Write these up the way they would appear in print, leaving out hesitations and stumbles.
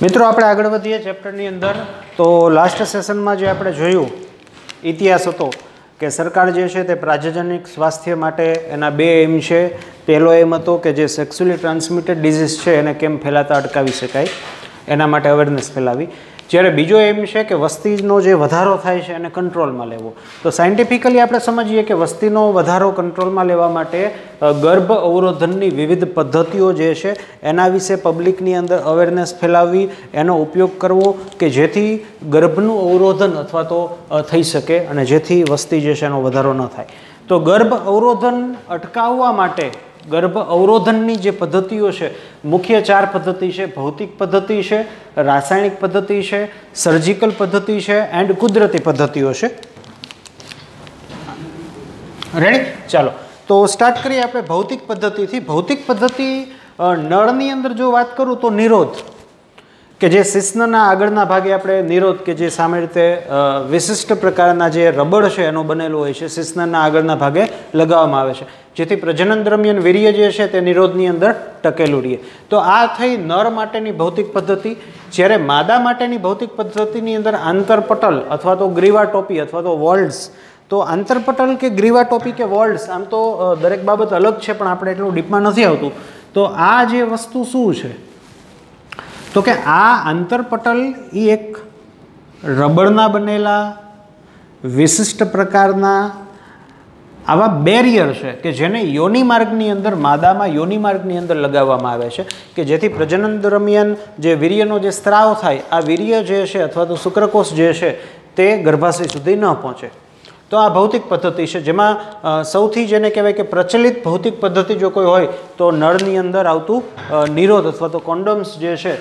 મિત્રો આપણે આગળ વધીએ ચેપ્ટરની અંદર તો લાસ્ટ સેશનમાં જે આપણે જોયું ઇતિહાસ હતો કે સરકાર જે છે તે પ્રજાજનિક સ્વાસ્થ્ય માટે એના બે એમ છે. પહેલો એમ હતો કે જે સેક્સ્યુઅલી ટ્રાન્સમિટેડ ડિઝીઝ છે એને કેમ ફેલાતા અટકાવી શકાય એના માટે અવેરનેસ ફેલાવી. જ્યારે બીજો એમ છે કે વસ્તીનો જે વધારો થાય છે એને કંટ્રોલમાં લેવો. તો સાયન્ટિફિકલી આપણે સમજીએ કે વસ્તીનો વધારો કંટ્રોલમાં લેવા માટે ગર્ભ અવરોધનની વિવિધ પદ્ધતિઓ જે છે એના વિશે પબ્લિકની અંદર અવેરનેસ ફેલાવવી, એનો ઉપયોગ કરવો કે જેથી ગર્ભનું અવરોધન અથવા તો થઈ શકે અને જેથી વસ્તી જે છે એનો વધારો ન થાય. તો ગર્ભ અવરોધન અટકાવવા માટે ગર્ભ અવરોધનની જે પદ્ધતિઓ છે મુખ્ય 4 પદ્ધતિ છે. ભૌતિક પદ્ધતિ છે, રાસાયણિક પદ્ધતિ છે, સર્જિકલ પદ્ધતિ છે એન્ડ કુદરતી પદ્ધતિઓ છે. રેડી? ચાલો તો સ્ટાર્ટ કરીએ આપણે ભૌતિક પદ્ધતિથી. ભૌતિક પદ્ધતિ નળની અંદર જો વાત કરું તો નિરોધ કે જે શિશ્નના આગળના ભાગે આપણે નિરોધ કે જે સામાન્ય રીતે વિશિષ્ટ પ્રકારના જે રબડ છે એનો બનેલો હોય છે શિશ્નના આગળના ભાગે લગાવવામાં આવે છે જેથી પ્રજનન દરમિયાન વીર્ય જે છે તે નિરોધની અંદર ટકેલું રહે. તો આ થઈ નર માટેની ભૌતિક પદ્ધતિ. જ્યારે માદા માટેની ભૌતિક પદ્ધતિની અંદર આંતરપટલ અથવા તો ગ્રીવા ટોપી અથવા તો વોલ્ડ્સ. તો આંતરપટલ કે ગ્રીવા ટોપી કે વોલ્ડ્સ આમ તો દરેક બાબત અલગ છે પણ આપણે એટલું ડીપમાં નથી આવતું. તો આ જે વસ્તુ શું છે તો કે આ આંતરપટલ એ એક રબરના બનેલા વિશિષ્ટ પ્રકારના આવા બેરિયર છે કે જેને યોનિ માર્ગની અંદર માદામાં યોનિ માર્ગની અંદર લગાવવામાં આવે છે કે જેથી પ્રજનન દરમિયાન જે વીર્યનો જે સ્ત્રાવ થાય આ વીર્ય જે છે અથવા તો શુક્રકોષ જે છે તે ગર્ભાશય સુધી ન પહોંચે. તો આ ભૌતિક પદ્ધતિ છે જેમાં સૌથી જેને કહેવાય કે પ્રચલિત ભૌતિક પદ્ધતિ જો કોઈ હોય તો નળની અંદર આવતું નિરોધ અથવા તો કોન્ડોમ્સ જે છે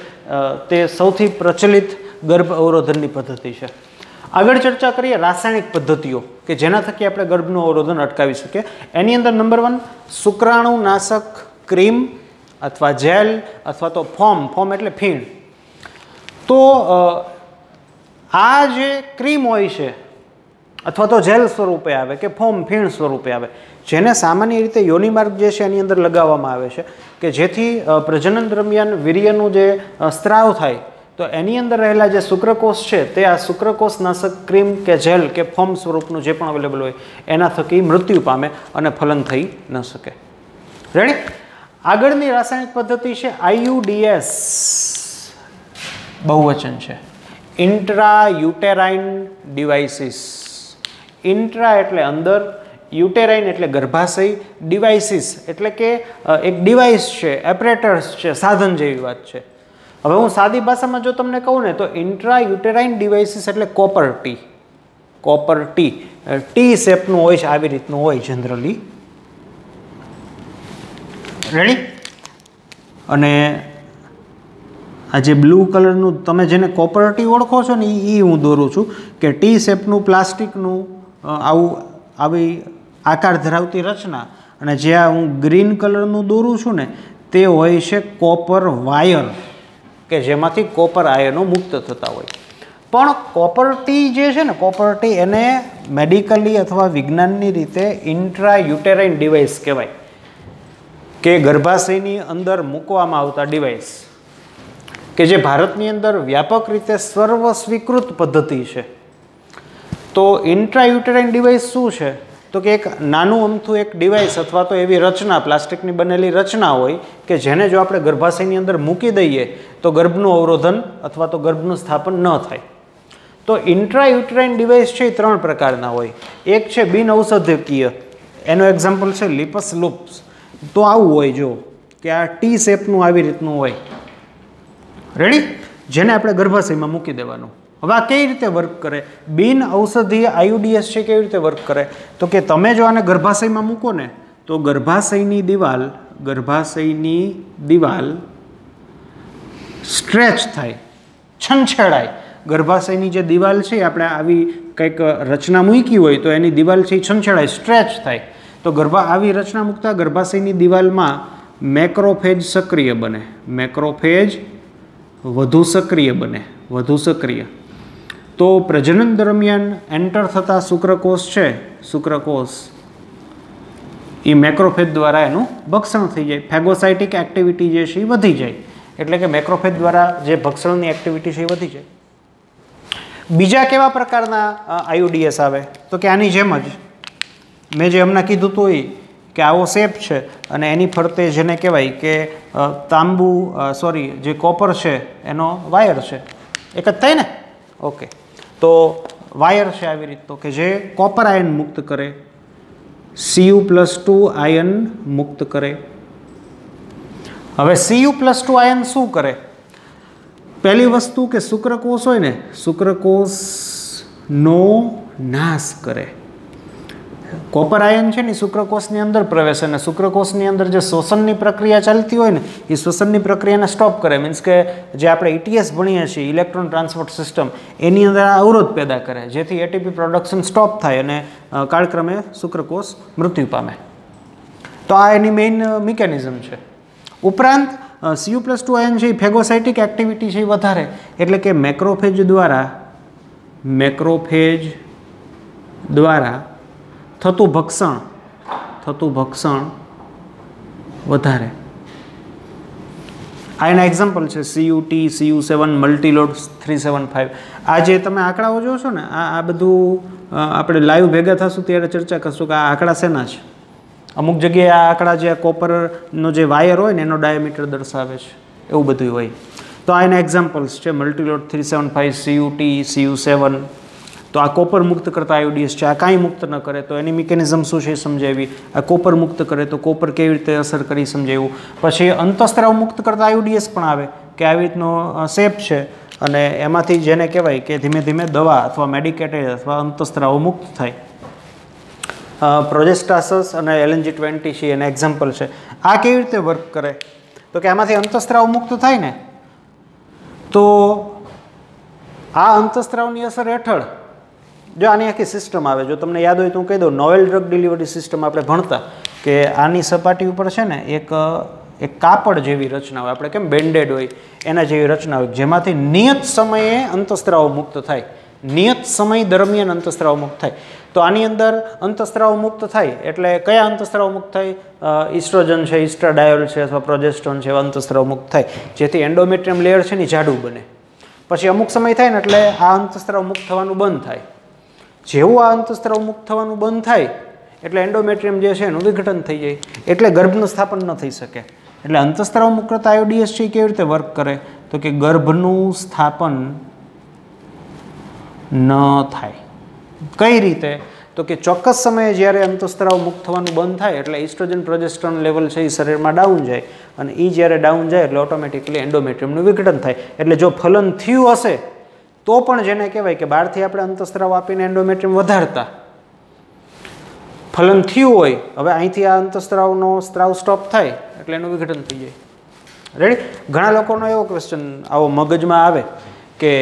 તે સૌથી પ્રચલિત ગર્ભ અવરોધનની પદ્ધતિ છે. આગળ ચર્ચા કરીએ રાસાયણિક પદ્ધતિઓ કે જેના થકી આપણે ગર્ભનું અવરોધન અટકાવી શકીએ. એની અંદર નંબર 1 શુક્રાણુનાશક ક્રીમ અથવા જેલ અથવા તો ફોમ એટલે ફીણ. તો આ જે ક્રીમ હોય છે અથવા તો જેલ સ્વરૂપે આવે કે ફીણ સ્વરૂપે આવે જેને સામાન્ય રીતે યોનિ માર્ગ જે છે એની અંદર લગાવવામાં આવે છે કે જેથી પ્રજનન દરમિયાન વીર્યનું જે સ્ત્રાવ થાય તો એની અંદર રહેલા જે શુક્રકોષ છે તે આ શુક્રકોષ નાશક ક્રીમ કે જેલ કે ફોમ સ્વરૂપનું જે પણ અવેલેબલ હોય એના થકી મૃત્યુ પામે અને ફલન થઈ ન શકે. રેડી? આગળની રાસાયણિક પદ્ધતિ છે IUDS. બહુવચન છે ઇન્ટ્રાયુટેરાઇન ડિવાઇસીસ. ઇન્ટ્રા એટલે અંદર, યુટેરાઇન એટલે ગર્ભાશય, ડિવાઇસીસ એટલે કે એક ડિવાઇસ છે, એપરેટર્સ છે, સાધન જેવી વાત છે. હવે હું સાદી ભાષામાં જો તમને કહું ને તો ઇન્ટ્રા યુટેરાઇન ડિવાઇસીસ એટલે કોપર ટી ટી શેપનું હોય છે, આવી રીતનું હોય જનરલી. રેડી? અને આ જે બ્લુ કલરનું તમે જેને કોપર ટી ઓળખો છો ને એ હું દોરું છું કે ટી શેપનું પ્લાસ્ટિકનું આવી આકાર ધરાવતી રચના અને જે હું ગ્રીન કલરનું દોરું છું ને તે હોય છે કોપર વાયર કે જેમાંથી કોપર આયનો મુક્ત થતા હોય. પણ કોપર ટી જે છે ને કોપર ટી એને મેડિકલી અથવા વિજ્ઞાનની રીતે ઇન્ટ્રા યુટેરાઇન ડિવાઇસ કહેવાય કે ગર્ભાશયની અંદર મૂકવામાં આવતા ડિવાઇસ કે જે ભારતની અંદર વ્યાપક રીતે સર્વ સ્વીકૃત પદ્ધતિ છે. તો ઇન્ટ્રાયુટેરાઇન ડિવાઇસ શું છે તો કે એક નાનું અમથું એક ડિવાઇસ અથવા તો એવી રચના પ્લાસ્ટિકની બનેલી રચના હોય કે જેને જો આપણે ગર્ભાશયની અંદર મૂકી દઈએ તો ગર્ભનું અવરોધન અથવા તો ગર્ભનું સ્થાપન ન થાય. તો ઇન્ટ્રાયુટેરાઇન ડિવાઇસ છે એ 3 પ્રકારના હોય. એક છે બિન ઔષધકીય, એનો એક્ઝામ્પલ છે લિપસ લૂપ્સ. તો આવું હોય જો કે આ ટી શેપનું આવી રીતનું હોય. રેડી? જેને આપણે ગર્ભાશયમાં મૂકી દેવાનું. હવે આ કેવી રીતે વર્ક કરે? બિન ઔષધીય IUDS છે કેવી રીતે વર્ક કરે તો કે તમે જો આને ગર્ભાશયમાં મૂકો ને તો ગર્ભાશયની દિવાલ સ્ટ્રેચ થાય, છંછેડાય. ગર્ભાશયની જે દિવાલ છે આપણે આવી કંઈક રચના મૂકી હોય તો એની દિવાલ છે એ છંછેડાય, સ્ટ્રેચ થાય. તો આવી રચના મૂકતા ગર્ભાશયની દિવાલમાં મેક્રોફેજ સક્રિય બને, મેક્રોફેજ વધુ સક્રિય. તો પ્રજનન દરમિયાન એન્ટર થતા શુક્રકોષ એ મેક્રોફેજ દ્વારા એનું ભક્ષણ થઈ જાય, ફેગોસાઇટિક એક્ટિવિટી જે છે એ વધી જાય એટલે કે મેક્રોફેજ દ્વારા જે ભક્ષણની એક્ટિવિટી છે એ વધી જાય. બીજા કેવા પ્રકારના આયુડીએસ આવે તો કે આની જેમ જ મેં જે હમણાં કીધું હતું એ કે આવો શેપ છે અને એની ફરતે જેને કહેવાય કે તાંબુ જે કોપર છે એનો વાયર છે, એક જ થાય ને. ઓકે, તો વાયર છે આવી રીત તો કે જે કોપર આયન મુક્ત કરે, Cu+2 આયન મુક્ત કરે. હવે Cu+2 આયન શું કરે? પહેલી વસ્તુ કે શુક્રકોષ હોય ને, શુક્રકોષનો નાશ કરે. કોપર આયન છે ને શુક્રકોષની અંદર પ્રવેશે અને શુક્રકોષની અંદર જે શ્વસનની પ્રક્રિયા ચાલતી હોય ને એ શ્વસનની પ્રક્રિયાને સ્ટોપ કરે. મીન્સ કે જે આપણે ETS ભણીએ છીએ, ઇલેક્ટ્રોન ટ્રાન્સપોર્ટ સિસ્ટમ, એની અંદર અવરોધ પેદા કરે જેથી એટીપી પ્રોડક્શન સ્ટોપ થાય અને કાળક્રમે શુક્રકોષ મૃત્યુ પામે. તો આ એની મેઇન મિકેનિઝમ છે. ઉપરાંત Cu+2 આયન છે એ ફેગોસાઇટિક એક્ટિવિટી છે એ વધારે, એટલે કે મેક્રોફેજ દ્વારા થતું ભક્ષણ વધારે. આ એના એક્ઝામ્પલ છે CUT, CU7, મલ્ટીલોડ 375. આ જે તમે આંકડાઓ જોશો ને આ બધું આપણે લાઈવ ભેગા થશું ત્યારે ચર્ચા કરશું કે આ આંકડા શેના છે. અમુક જગ્યાએ આ આંકડા જે કોપરનો જે વાયર હોય ને એનો ડાયામીટર દર્શાવે છે, એવું બધું હોય. તો આ એના એક્ઝામ્પલ્સ છે મલ્ટીલોડ 375, CUT, CU7. તો આ કોપર મુક્ત કરતા આયુડીએસ છે. આ કાંઈ મુક્ત ન કરે તો એની મિકેનિઝમ શું છે એ સમજાવી. આ કોપર મુક્ત કરે તો કોપર કેવી રીતે અસર કરી સમજાવ્યું. પછી અંતઃસ્ત્રાવ મુક્ત કરતા આયુડીએસ પણ આવે કે આવી રીતનો શેપ છે અને એમાંથી જેને કહેવાય કે ધીમે ધીમે દવા અથવા મેડિકેટેડ અથવા અંતઃસ્ત્રાવો મુક્ત થાય. પ્રોજેસ્ટાસસ અને LNG20 છે એના એક્ઝામ્પલ છે. આ કેવી રીતે વર્ક કરે તો કે આમાંથી અંતઃસ્ત્રાવ મુક્ત થાય ને તો આ અંતઃસ્ત્રાવની અસર હેઠળ જો આની આખી સિસ્ટમ આવે. જો તમને યાદ હોય તો હું કહી દઉં, નોવેલ ડ્રગ ડિલિવરી સિસ્ટમ આપણે ભણતા કે આની સપાટી ઉપર છે ને એક કાપડ જેવી રચના હોય, આપણે કેમ બેન્ડેડ હોય એના જેવી રચના હોય, જેમાંથી નિયત સમયે અંતઃસ્ત્રાવ મુક્ત થાય. નિયત સમય દરમિયાન અંતઃસ્ત્રાવ મુક્ત થાય. તો આની અંદર અંતઃસ્ત્રાવ મુક્ત થાય એટલે કયા અંતઃસ્ત્રાવ મુક્ત થાય? ઇસ્ટ્રોજન છે, ઇસ્ટ્રાડાયોલ છે અથવા પ્રોજેસ્ટ્રોન છે એવા અંતઃસ્ત્રાવ મુક્ત થાય જેથી એન્ડોમેટ્રિયમ લેયર છે ને જાડું બને. પછી અમુક સમય થાય ને એટલે આ અંતઃસ્ત્રાવ મુક્ત થવાનું બંધ થાય. જેવું આ અંતઃસ્ત્રાવ મુક્ત થવાનું બંધ થાય એટલે એન્ડોમેટ્રિયમ જે છે એનું વિઘટન થઈ જાય, એટલે ગર્ભનું સ્થાપન ન થઈ શકે. એટલે અંતઃસ્ત્રાવ મુક્ત કરતા આયુડીએસ છે કેવી રીતે વર્ક કરે તો કે ગર્ભનું સ્થાપન ન થાય. કઈ રીતે તો કે ચોક્કસ સમયે જ્યારે અંતઃસ્ત્રાવ મુક્ત થવાનું બંધ થાય એટલે ઇસ્ટ્રોજન પ્રોજેસ્ટ્રોન લેવલ છે એ શરીરમાં ડાઉન જાય અને એ જ્યારે ડાઉન જાય એટલે ઓટોમેટિકલી એન્ડોમેટ્રિયમનું વિઘટન થાય. એટલે જો ફલન થયું હશે તો પણ જેને કહેવાય કે બહારથી આપણે અંતઃસ્ત્રાવ આપીને એન્ડોમેટ્રિયમ વધારતા, ફલન થયું હોય હવે અહીંથી આ અંતઃસ્ત્રાવનો સ્ત્રાવ સ્ટોપ થાય એટલે એનું વિઘટન થઈ જાય. રેડી. ઘણા લોકોનો એવો ક્વેશ્ચન આવો મગજમાં આવે કે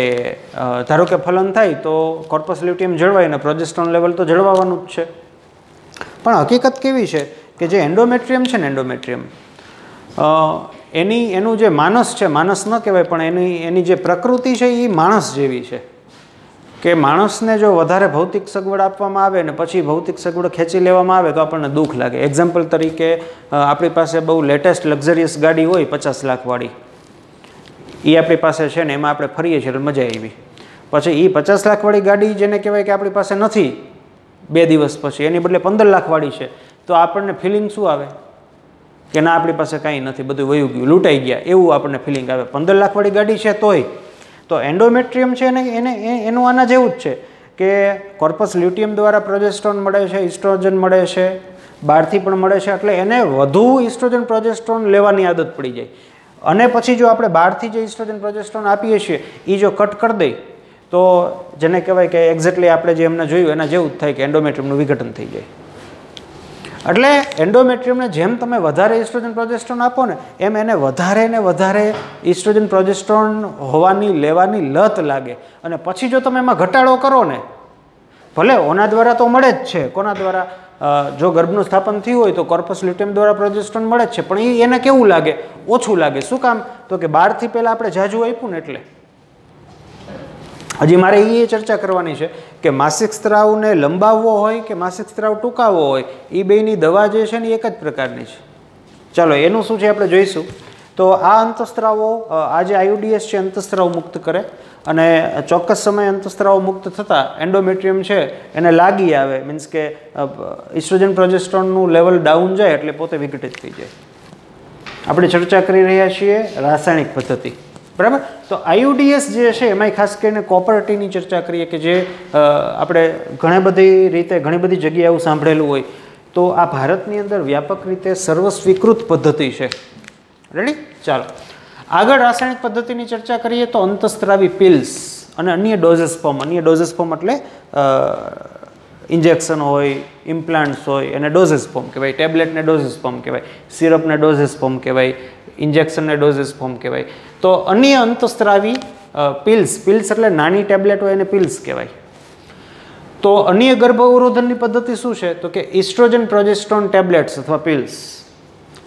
ધારો કે ફલન થાય તો કોર્પસ લ્યુટિયમ જળવાય ને પ્રોજેસ્ટ્રોન લેવલ તો જળવાવાનું જ છે. પણ હકીકત કેવી છે કે જે એન્ડોમેટ્રિયમ છે ને એન્ડોમેટ્રિયમ એનું જે માનસ છે, માનસ ન કહેવાય પણ એની જે પ્રકૃતિ છે એ માણસ જેવી છે કે માણસને જો વધારે ભૌતિક સગવડ આપવામાં આવે ને પછી ભૌતિક સગવડ ખેંચી લેવામાં આવે તો આપણને દુઃખ લાગે. એક્ઝામ્પલ તરીકે આપણી પાસે બહુ લેટેસ્ટ લક્ઝરિયસ ગાડી હોય 50 લાખવાળી, એ આપણી પાસે છે ને એમાં આપણે ફરીએ છીએ એટલે મજા આવી. પછી એ 50 લાખવાળી ગાડી જેને કહેવાય કે આપણી પાસે નથી 2 દિવસ પછી, એની બદલે 15 લાખવાળી છે તો આપણને ફિલિંગ શું આવે કે ના આપણી પાસે કાંઈ નથી, બધું વયું ગયું, લૂંટાઈ ગયા, એવું આપણને ફિલિંગ આવે. 15 લાખવાળી ગાડી છે તોય. તો એન્ડોમેટ્રિયમ છે એનું આના જેવું જ છે કે કોર્પસ લ્યુટિયમ દ્વારા પ્રોજેસ્ટ્રોન મળે છે, ઇસ્ટ્રોજન મળે છે, બહારથી પણ મળે છે, એટલે એને વધુ ઇસ્ટ્રોજન પ્રોજેસ્ટ્રોન લેવાની આદત પડી જાય. અને પછી જો આપણે બહારથી જે ઇસ્ટ્રોજન પ્રોજેસ્ટ્રોન આપીએ છીએ એ જો કટ કરી દઈએ તો જેને કહેવાય કે એક્ઝેક્ટલી આપણે જે એમને જોયું એના જેવું જ થાય કે એન્ડોમેટ્રિયમનું વિઘટન થઈ જાય. એટલે એન્ડોમેટ્રિયમને જેમ તમે વધારે ઇસ્ટ્રોજન પ્રોજેસ્ટ્રોન આપો ને એમ એને વધારે ને વધારે ઇસ્ટ્રોજન પ્રોજેસ્ટ્રોન લેવાની લત લાગે. અને પછી જો તમે એમાં ઘટાડો કરો ને, ભલે ઓના દ્વારા તો મળે જ છે, કોના દ્વારા? જો ગર્ભનું સ્થાપન થયું હોય તો કોર્પસ લ્યુટિયમ દ્વારા પ્રોજેસ્ટ્રોન મળે જ છે, પણ એને કેવું લાગે? ઓછું લાગે. શું કામ? તો કે બહારથી પહેલાં આપણે જાજુ આપ્યું ને એટલે. હજી મારે એ ચર્ચા કરવાની છે કે માસિક સ્ત્રાવને લંબાવવો હોય કે માસિક સ્ત્રાવ ટૂંકાવવો હોય એ બેની દવા જે છે ને એક જ પ્રકારની છે. ચાલો એનું શું છે આપણે જોઈશું. તો આ અંતઃસ્ત્રાવો આ જે આયુડીએસ છે અંતઃસ્ત્રાવ મુક્ત કરે અને ચોક્કસ સમયે અંતઃસ્ત્રાવ મુક્ત થતાં એન્ડોમેટ્રિયમ છે એને લાગી આવે, મીન્સ કે ઇસ્ટ્રોજન પ્રોજેસ્ટ્રોનનું લેવલ ડાઉન જાય એટલે પોતે વિઘટિત થઈ જાય. આપણે ચર્ચા કરી રહ્યા છીએ રાસાયણિક પદ્ધતિ, બરાબર. તો આયુડીએસ જે છે એમાં ખાસ કરીને કોપર-ટીની ચર્ચા કરીએ કે જે આપણે ઘણી બધી જગ્યાએ એવું સાંભળેલું હોય. તો આ ભારતની અંદર વ્યાપક રીતે સર્વસ્વીકૃત પદ્ધતિ છે. રેડી? ચાલો આગળ રાસાયણિક પદ્ધતિની ચર્ચા કરીએ તો અંતઃસ્ત્રાવી પિલ્સ અને અન્ય ડોઝેસ ફોર્મ. અન્ય ડોઝેસ ફોર્મ એટલે ઇન્જેક્શન હોય, ઇમ્પ્લાન્ટ્સ હોય એને ડોઝેસ ફોર્મ કહેવાય, ટેબ્લેટને ડોઝેસ ફોર્મ કહેવાય, સિરપને ડોઝેસ ફોર્મ કહેવાય, ઇન્જેક્શનને ડોઝેસ ફોર્મ કહેવાય. તો અન્ય અંતઃસ્ત્રાવી પિલ્સ એટલે નાની ટેબ્લેટ હોય એને પિલ્સ કહેવાય. તો અન્ય ગર્ભ અવરોધનની પદ્ધતિ શું છે? તો કે ઇસ્ટ્રોજન પ્રોજેસ્ટ્રોન ટેબ્લેટ્સ અથવા પિલ્સ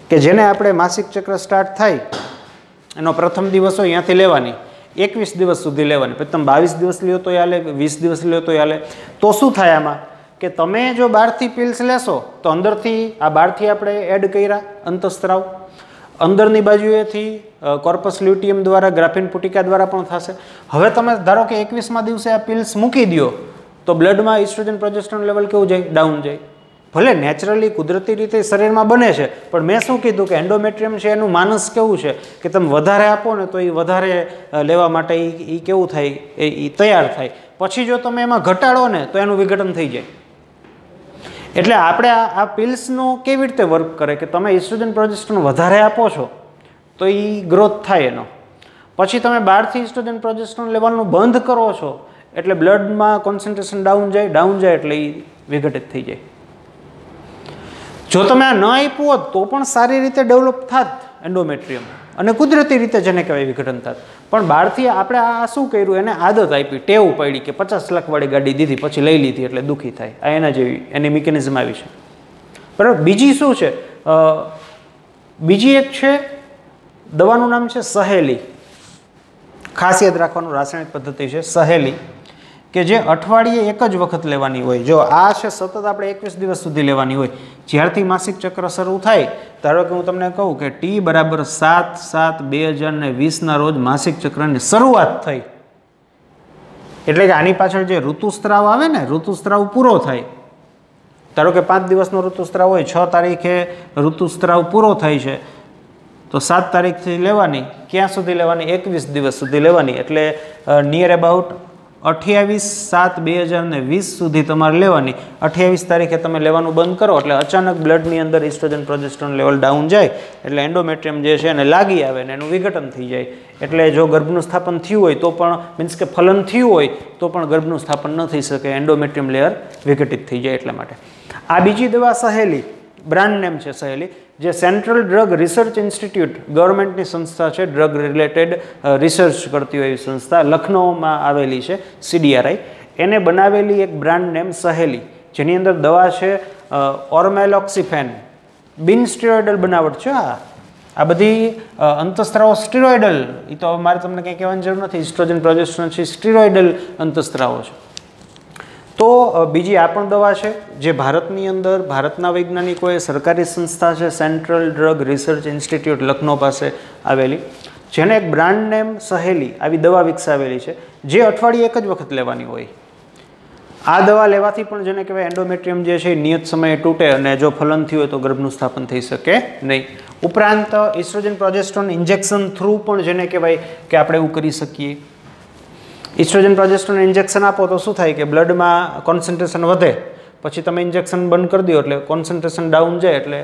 કે જેને આપણે માસિક ચક્ર સ્ટાર્ટ થાય એનો પ્રથમ દિવસ હોય ત્યાંથી લેવાની, 21 દિવસ સુધી લેવાની. પછી તમે 22 દિવસ લ્યો તો હાલે, 20 દિવસ લ્યો તો હાલે. તો શું થાય આમાં કે તમે જો બહારથી પિલ્સ લેશો તો અંદરથી આ બહારથી આપણે એડ કર્યા અંતઃસ્ત્રાવ, અંદરની બાજુએથી કોર્પસ લ્યુટિયમ દ્વારા ગ્રાફિન પુટિકા દ્વારા પણ થશે. હવે તમે ધારો કે 21મા દિવસે આ પિલ્સ મૂકી દો તો બ્લડમાં ઇસ્ટ્રોજન પ્રોજેસ્ટ્રોન લેવલ કેવું જાય? ડાઉન જાય. ભલે નેચરલી કુદરતી રીતે શરીરમાં બને છે, પણ મેં શું કીધું કે એન્ડોમેટ્રિયમ છે એનું માનસ કેવું છે કે તમે વધારે આપો ને તો એ વધારે લેવા માટે એ કેવું થાય, એ તૈયાર થાય. પછી જો તમે એમાં ઘટાડો ને તો એનું વિઘટન થઈ જાય. એટલે આપણે આ પિલ્સનું કેવી રીતે વર્ક કરે કે તમે ઇસ્ટ્રોજન પ્રોજેસ્ટ્રોન વધારે આપો છો તો એ ગ્રોથ થાય એનો. પછી તમે બહારથી ઇસ્ટ્રોજન પ્રોજેસ્ટ્રોન લેવાનું બંધ કરો છો એટલે બ્લડમાં કોન્સન્ટ્રેશન ડાઉન જાય એટલે એ વિઘટિત થઈ જાય. જો તમે આ ન આપ્યું હોત તો પણ સારી રીતે ડેવલપ થાત એન્ડોમેટ્રિયમ અને કુદરતી રીતે જેને કહેવાય વિઘટન થાત. પણ બહારથી આપણે આ શું કર્યું, એને આદત આપી, ટેવ પડી કે 50 લાખવાળી ગાડી દીધી પછી લઈ લીધી એટલે દુઃખી થાય. આ એના જેવી એની મિકેનિઝમ આવી છે, બરાબર. બીજી શું છે? બીજી એક છે દવાનું નામ છે સહેલી. ખાસ યાદ રાખવાનું રાસાયણિક પદ્ધતિ છે સહેલી, કે જે અઠવાડિયે એક જ વખત લેવાની હોય. જો આ છે સતત આપણે 21 દિવસ સુધી લેવાની હોય. જ્યારથી માસિક ચક્ર શરૂ થાય, ધારો કે હું તમને કહું કે T = 7/7/2020 રોજ માસિક ચક્રની શરૂઆત થઈ, એટલે કે આની પાછળ જે ઋતુસ્ત્રાવ આવે ને, ઋતુસ્ત્રાવ પૂરો થાય. ધારો કે 5 દિવસનો ઋતુસ્ત્રાવ હોય, 6 તારીખે ઋતુસ્ત્રાવ પૂરો થાય છે તો 7 તારીખથી લેવાની. ક્યાં સુધી લેવાની? 21 દિવસ સુધી લેવાની. એટલે નિયર અબાઉટ 28/7/2020 સુધી તમારે લેવાની. 28 તારીખે તમે લેવાનું બંધ કરો એટલે અચાનક બ્લડની અંદર ઇસ્ટ્રોજન પ્રોજેસ્ટ્રોન લેવલ ડાઉન જાય એટલે એન્ડોમેટ્રિયમ જે છે એને લાગી આવે ને એનું વિઘટન થઈ જાય. એટલે જો ગર્ભનું સ્થાપન થયું હોય તો પણ, મીન્સ કે ફલન થયું હોય તો પણ ગર્ભનું સ્થાપન ન થઈ શકે, એન્ડોમેટ્રિયમ લેયર વિઘટિત થઈ જાય એટલા માટે. આ બીજી દવા સહેલી, બ્રાન્ડ નેમ છે સહેલી, જે સેન્ટ્રલ ડ્રગ રિસર્ચ ઇન્સ્ટિટ્યૂટ ગવર્મેન્ટની સંસ્થા છે, ડ્રગ રિલેટેડ રિસર્ચ કરતી હોય એવી સંસ્થા લખનૌમાં આવેલી છે, CDRI, એને બનાવેલી એક બ્રાન્ડ નેમ સહેલી, જેની અંદર દવા છે ઓર્મેલોક્સિફેન. બિન સ્ટીરોઇડલ બનાવટ છે. આ બધી અંતઃસ્ત્રાવો સ્ટીરોઇડલ, એ તો મારે તમને કંઈ કહેવાની જરૂર નથી, ઇસ્ટ્રોજન પ્રોજેસ્ટ્રોન છે સ્ટીરોઇડલ અંતઃસ્ત્રાવો છે. તો બીજી આ પણ દવા છે જે ભારતની અંદર ભારતના વૈજ્ઞાનિકોએ, સરકારી સંસ્થા છે central drug research institute Lucknow પાસે આવેલી, જેને એક બ્રાન્ડ નેમ સહેલી આવી દવા વિકસાવેલી છે, જે અઠવાડિયે એક જ વખત લેવાની હોય. આ દવા લેવાથી પણ જેને કહેવાય એન્ડોમેટ્રિયમ જે છે નિયત સમયે તૂટે અને જો ફલન થયું હોય તો ગર્ભનું સ્થાપન થઈ શકે નહીં. ઉપરાંત ઇસ્ટ્રોજન પ્રોજેસ્ટ્રોન ઇન્જેક્શન થ્રુ પણ જેને કહેવાય કે આપણે એવું કરી શકીએ. ઇસ્ટ્રોજન પ્રોજેસ્ટ્રોન ઇન્જેક્શન આપો તો શું થાય કે બ્લડમાં કોન્સન્ટ્રેશન વધે, પછી તમે ઇન્જેક્શન બંધ કરી દો એટલે કોન્સન્ટ્રેશન ડાઉન જાય એટલે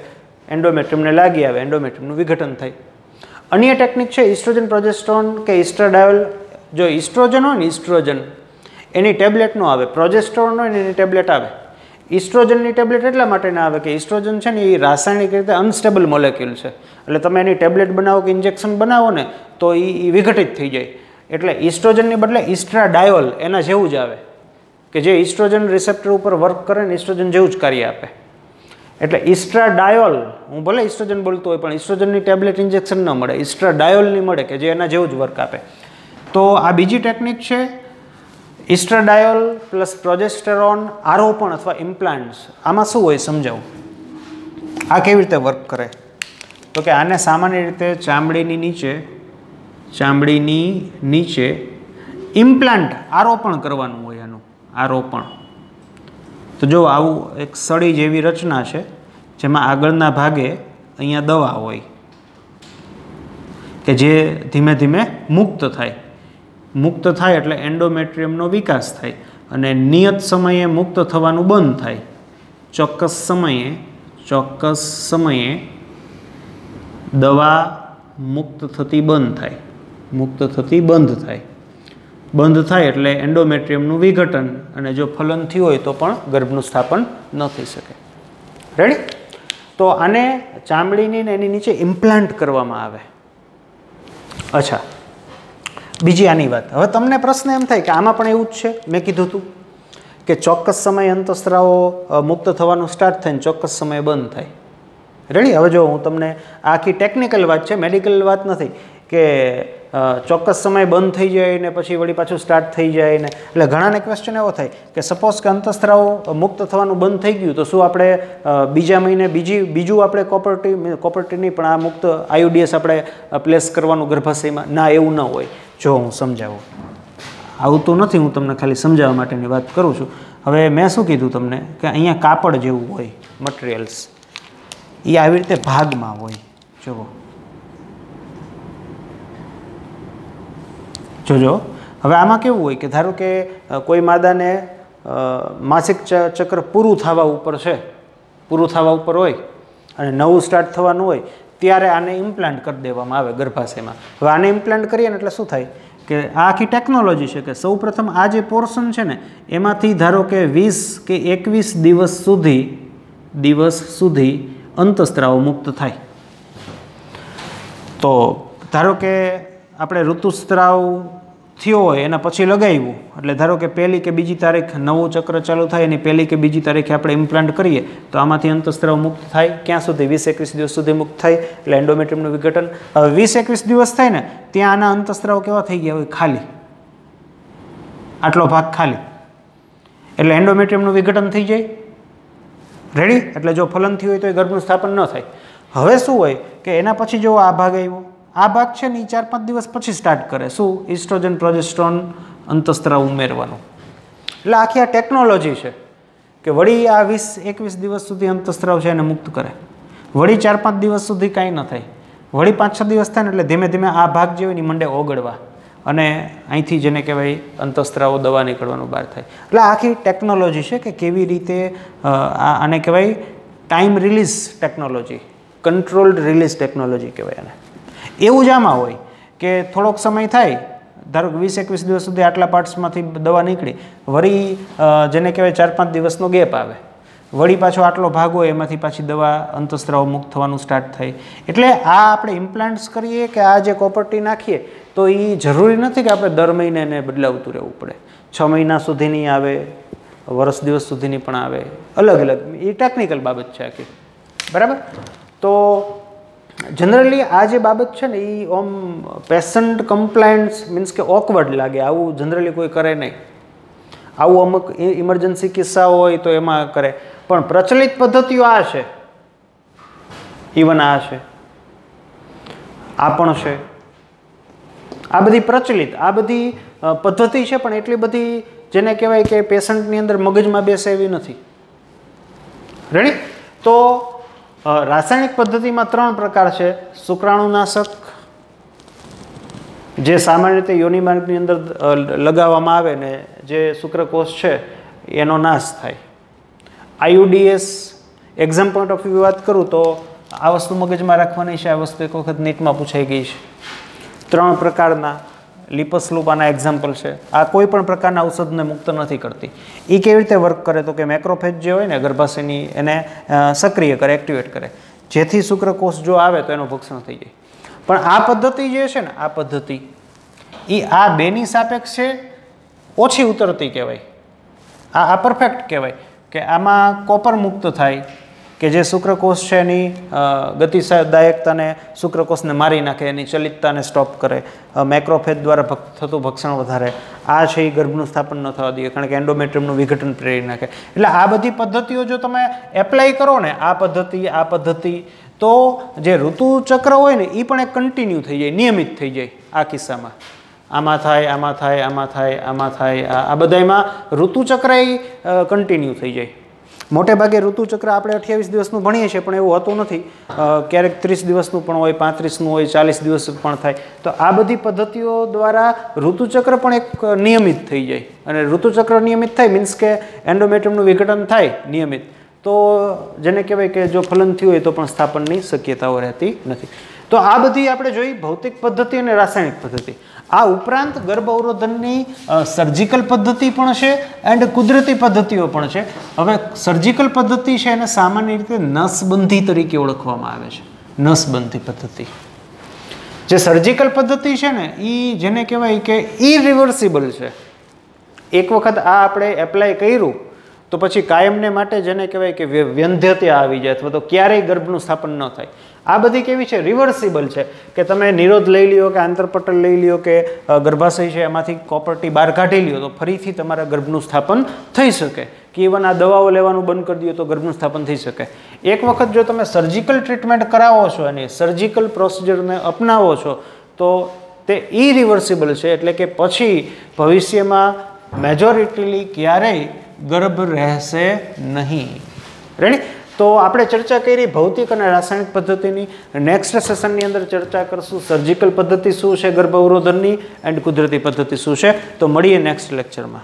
એન્ડોમેટ્રિયમને લાગી આવે, એન્ડોમેટ્રિયમનું વિઘટન થાય. અન્ય ટેકનિક છે ઇસ્ટ્રોજન પ્રોજેસ્ટ્રોન કે ઇસ્ટ્રાડાયોલ. જો ઇસ્ટ્રોજન હોય ને, ઇસ્ટ્રોજન એની ટેબ્લેટ નો આવે, પ્રોજેસ્ટ્રોન હોય ને એની ટેબ્લેટ આવે. ઇસ્ટ્રોજનની ટેબ્લેટ એટલા માટે ના આવે કે ઇસ્ટ્રોજન છે ને એ રાસાયણિક રીતે અનસ્ટેબલ મોલેક્યુલ છે, એટલે તમે એની ટેબ્લેટ બનાવો કે ઇન્જેક્શન બનાવો ને તો એ વિઘટિત થઈ જાય. એટલે ઇસ્ટ્રોજનની બદલે ઇસ્ટ્રાડાયોલ એના જેવું જ આવે કે જે ઇસ્ટ્રોજન રિસેપ્ટર ઉપર વર્ક કરે ને ઇસ્ટ્રોજન જેવું જ કાર્ય આપે. એટલે ઇસ્ટ્રાડાયોલ, હું ભલે ઇસ્ટ્રોજન બોલતો હોય પણ ઇસ્ટ્રોજનની ટેબ્લેટ ઇન્જેક્શન ન મળે, ઇસ્ટ્રાડાયોલની મળે કે જે એના જેવું જ વર્ક આપે. તો આ બીજી ટેકનિક છે ઇસ્ટ્રાડાયોલ પ્લસ પ્રોજેસ્ટેરોન આરોપણ અથવા ઇમ્પ્લાન્ટ્સ. આમાં શું હોય સમજાવું, આ કેવી રીતે વર્ક કરે. તો કે આને સામાન્ય રીતે ચામડીની નીચે ઇમ્પ્લાન્ટ આરોપણ કરવાનું હોય. આનું આરોપણ તો જો આવું એક સળી જેવી રચના છે જેમાં આગળના ભાગે અહીંયા દવા હોય કે જે ધીમે ધીમે મુક્ત થાય એટલે એન્ડોમેટ્રિયમનો વિકાસ થાય અને નિયત સમયે મુક્ત થવાનું બંધ થાય. ચોક્કસ સમયે દવા મુક્ત થતી બંધ થાય એટલે એન્ડોમેટ્રિયમનું વિઘટન, અને જો ફલન થયું હોય તો પણ ગર્ભનું સ્થાપન ન થઈ શકે. રેડી? તો આને ચામડીની એની નીચે ઇમ્પ્લાન્ટ કરવામાં આવે. અચ્છા, બીજી આની વાત. હવે તમને પ્રશ્ન એમ થાય કે આમાં પણ એવું જ છે. મેં કીધું હતું કે ચોક્કસ સમયે અંતઃસ્ત્રાવો મુક્ત થવાનું સ્ટાર્ટ થાય ને ચોક્કસ સમયે બંધ થાય. રેડી? હવે જો હું તમને આખી ટેકનિકલ વાત છે, મેડિકલ વાત નથી કે ચોક્કસ સમય બંધ થઈ જાય ને પછી વળી પાછું સ્ટાર્ટ થઈ જાય ને. એટલે ઘણાને ક્વેશ્ચન એવો થાય કે સપોઝ કે અંતઃસ્ત્રાવો મુક્ત થવાનું બંધ થઈ ગયું તો શું આપણે બીજા મહિને બીજું આપણે કોપર્ટી નહીં પણ આ મુક્ત આયુડીએસ આપણે પ્લેસ કરવાનું ગર્ભાશયમાં? ના, એવું ન હોય. જો હું સમજાવું, આવતું નથી, હું તમને ખાલી સમજાવવા માટેની વાત કરું છું. હવે મેં શું કીધું તમને કે અહીંયા કાપડ જેવું હોય મટીરિયલ્સ, એ આવી રીતે ભાગમાં હોય. જોજો હવે આમાં કેવું હોય કે ધારો કે કોઈ માદાને માસિક ચક્ર પૂરું થવા ઉપર હોય અને નવું સ્ટાર્ટ થવાનું હોય ત્યારે આને ઇમ્પ્લાન્ટ કરી દેવામાં આવે ગર્ભાશયમાં. હવે આને ઇમ્પ્લાન્ટ કરીએ ને એટલે શું થાય કે આ આખી ટેકનોલોજી છે કે સૌ પ્રથમ આ જે પોર્શન છે ને એમાંથી ધારો કે 20 કે 21 દિવસ સુધી અંતઃસ્ત્રાવો મુક્ત થાય. તો ધારો કે આપણે ઋતુસ્ત્રાવ થયો હોય એના પછી લગાવ્યું એટલે ધારો કે 1લી કે 2જી તારીખ નવું ચક્ર ચાલુ થાય એની 1લી કે 2જી તારીખે આપણે ઇમ્પ્લાન્ટ કરીએ તો આમાંથી અંતઃસ્ત્રાવ મુક્ત થાય. ક્યાં સુધી? 20-21 દિવસ સુધી મુક્ત થાય એટલે એન્ડોમેટ્રિયમનું વિઘટન. હવે 20-21 દિવસ થાય ને ત્યાં આના અંતઃસ્ત્રાવ કેવા થઈ ગયા હોય? ખાલી, આટલો ભાગ ખાલી, એટલે એન્ડોમેટ્રિયમનું વિઘટન થઈ જાય. રેડી? એટલે જો ફલન થયું હોય તો એ ગર્ભનું સ્થાપન ન થાય. હવે શું હોય કે એના પછી જો આ ભાગ આવ્યો, આ ભાગ છે ને એ 4-5 દિવસ પછી સ્ટાર્ટ કરે. શું? ઇસ્ટ્રોજન પ્રોજેસ્ટ્રોન અંતઃસ્ત્રાવ ઉમેરવાનું. એટલે આખી આ ટેકનોલોજી છે કે વળી આ 20-21 દિવસ સુધી અંતઃસ્ત્રાવ છે એને મુક્ત કરે, વળી 4-5 દિવસ સુધી કાંઈ ન થાય, વળી 5-6 દિવસ થાય ને એટલે ધીમે ધીમે આ ભાગ જે હોય ને મંડે ઓગળવા અને અહીંથી જેને કહેવાય અંતઃસ્ત્રાવો દવા નીકળવાનું બહાર થાય. એટલે આખી ટેકનોલોજી છે કે કેવી રીતે આને કહેવાય time release technology, controlled release technology કહેવાય આને. એવું જ આમાં હોય કે થોડોક સમય થાય, ધારો કે 20-21 દિવસ સુધી આટલા પાર્ટ્સમાંથી દવા નીકળી, વળી જેને કહેવાય 4-5 દિવસનો ગેપ આવે, વળી પાછો આટલો ભાગ હોય એમાંથી પાછી દવા અંતઃસ્ત્રાવ મુક્ત થવાનું સ્ટાર્ટ થાય. એટલે આ આપણે ઇમ્પ્લાન્ટ્સ કરીએ કે આ જે કોપર્ટી નાખીએ તો એ જરૂરી નથી કે આપણે દર મહિને એને બદલાવતું રહેવું પડે. 6 મહિના સુધીની આવે, વર્ષ દિવસ સુધીની પણ આવે, અલગ અલગ. એ ટેકનિકલ બાબત છે આખી. બરાબર? તો જનરલી આ જે બાબત છે ને એ ઓમ પેશન્ટ કમ્પ્લાયન્સ મીન્સ કે ઓકવર્ડ લાગે, આવું જનરલી કોઈ કરે નહીં. આવું અમુક ઇમરજન્સી કિસ્સા હોય તો એમાં કરે, પણ પ્રચલિત પદ્ધતિઓ આ છે, ઇવન આ છે, આ પણ છે, આ બધી પ્રચલિત આ બધી પદ્ધતિ છે પણ એટલી બધી જેને કહેવાય કે પેશન્ટની અંદર મગજમાં બેસે એવી નથી. રેડી? તો રાસાયણિક પદ્ધતિમાં 3 પ્રકાર છે. શુક્રાણુનાશક જે સામાન્ય રીતે યોનિમાર્ગની અંદર લગાવવામાં આવે ને જે શુક્રકોષ છે એનો નાશ થાય. આયુડીએસ, એક્ઝામ પોઈન્ટ ઓફ વ્યૂ વાત કરું તો આ વસ્તુ મગજમાં રાખવાની છે. આ વસ્તુ એક વખત નીટમાં પૂછાઈ ગઈ છે. 3 પ્રકારના લિપસ લૂપ આના એક્ઝામ્પલ છે. આ કોઈ પણ પ્રકારના ઔષધને મુક્ત નથી કરતી. એ કેવી રીતે વર્ક કરે તો કે મેક્રોફેજ જે હોય ને ગર્ભાશયની એને સક્રિય કરે, એક્ટિવેટ કરે, જેથી શુક્રકોષ જો આવે તો એનું ભક્ષણ થઈ જાય. પણ આ પદ્ધતિ જે છે ને આ પદ્ધતિ એ આ બેની સાપેક્ષે ઓછી ઉતરતી કહેવાય. આ પરફેક્ટ કહેવાય કે આમાં કોપર મુક્ત થાય કે જે શુક્રકોષ છે એની ગતિદાયકતાને શુક્રકોષને મારી નાખે, એની ચલિતતાને સ્ટોપ કરે, મેક્રોફેજ દ્વારા થતું ભક્ષણ વધારે. આ છે એ ગર્ભનું સ્થાપન ન થવા દે કારણ કે એન્ડોમેટ્રિયમનું વિઘટન પ્રેરી નાખે. એટલે આ બધી પદ્ધતિઓ જો તમે એપ્લાય કરો ને આ પદ્ધતિ તો જે ઋતુચક્ર હોય ને એ પણ એક કન્ટિન્યુ થઈ જાય, નિયમિત થઈ જાય આ કિસ્સામાં. આમાં થાય, આમાં થાય, આમાં થાય, આમાં થાય, આ બધામાં ઋતુચક્ર એ કન્ટિન્યુ થઈ જાય. મોટે ભાગે ઋતુચક્ર આપણે 28 દિવસનું ભણીએ છીએ, પણ એવું હોતું નથી. ક્યારેક 30 દિવસનું પણ હોય, 35નું હોય, 40 દિવસ પણ થાય. તો આ બધી પદ્ધતિઓ દ્વારા ઋતુચક્ર પણ એક નિયમિત થઈ જાય. અને ઋતુચક્ર નિયમિત થાય મીન્સ કે એન્ડોમેટ્રિયમનું વિઘટન થાય નિયમિત, તો જેને કહેવાય કે જો ફલન થયું હોય તો પણ સ્થાપનની શક્યતાઓ રહેતી નથી. તો આ બધી આપણે જોઈ ભૌતિક પદ્ધતિ અને રાસાયણિક પદ્ધતિ. આ ઉપરાંત ગર્ભ અવરોધનની સર્જિકલ પદ્ધતિ પણ છે એન્ડ કુદરતી પદ્ધતિઓ પણ છે. હવે સર્જિકલ પદ્ધતિ છે એને સામાન્ય રીતે નસબંધી તરીકે ઓળખવામાં આવે છે. નસબંધી પદ્ધતિ. જે સર્જિકલ પદ્ધતિ છે ને એ જેને કહેવાય કે ઇરિવર્સિબલ છે. એક વખત આ આપણે એપ્લાય કર્યું તો પછી કાયમને માટે જેને કહેવાય કે વ્યંધ્યતા આવી જાય અથવા તો ક્યારેય ગર્ભનું સ્થાપન ન થાય. આ બધી કેવી છે? રિવર્સિબલ છે. કે તમે નિરોધ લઈ લ્યો કે આંતરપટલ લઈ લ્યો કે ગર્ભાશય છે એમાંથી કોપરટી બહાર કાઢી લ્યો તો ફરીથી તમારા ગર્ભનું સ્થાપન થઈ શકે. કે ઇવન આ દવાઓ લેવાનું બંધ કરી દો તો ગર્ભનું સ્થાપન થઈ શકે. એક વખત જો તમે સર્જિકલ ટ્રીટમેન્ટ કરાવો છો અને સર્જિકલ પ્રોસિજરને અપનાવો છો તો તે ઇરિવર્સિબલ છે. એટલે કે પછી ભવિષ્યમાં મેજોરિટીલી ક્યારેય ગર્ભ રહેશે નહીં. રેડી? તો આપણે ચર્ચા કરી ભૌતિક અને રાસાયણિક પદ્ધતિની. નેક્સ્ટ સેશનની અંદર ચર્ચા કરશું સર્જિકલ પદ્ધતિ શું છે ગર્ભ અવરોધનની એન્ડ કુદરતી પદ્ધતિ શું છે. તો મળીએ નેક્સ્ટ લેક્ચરમાં.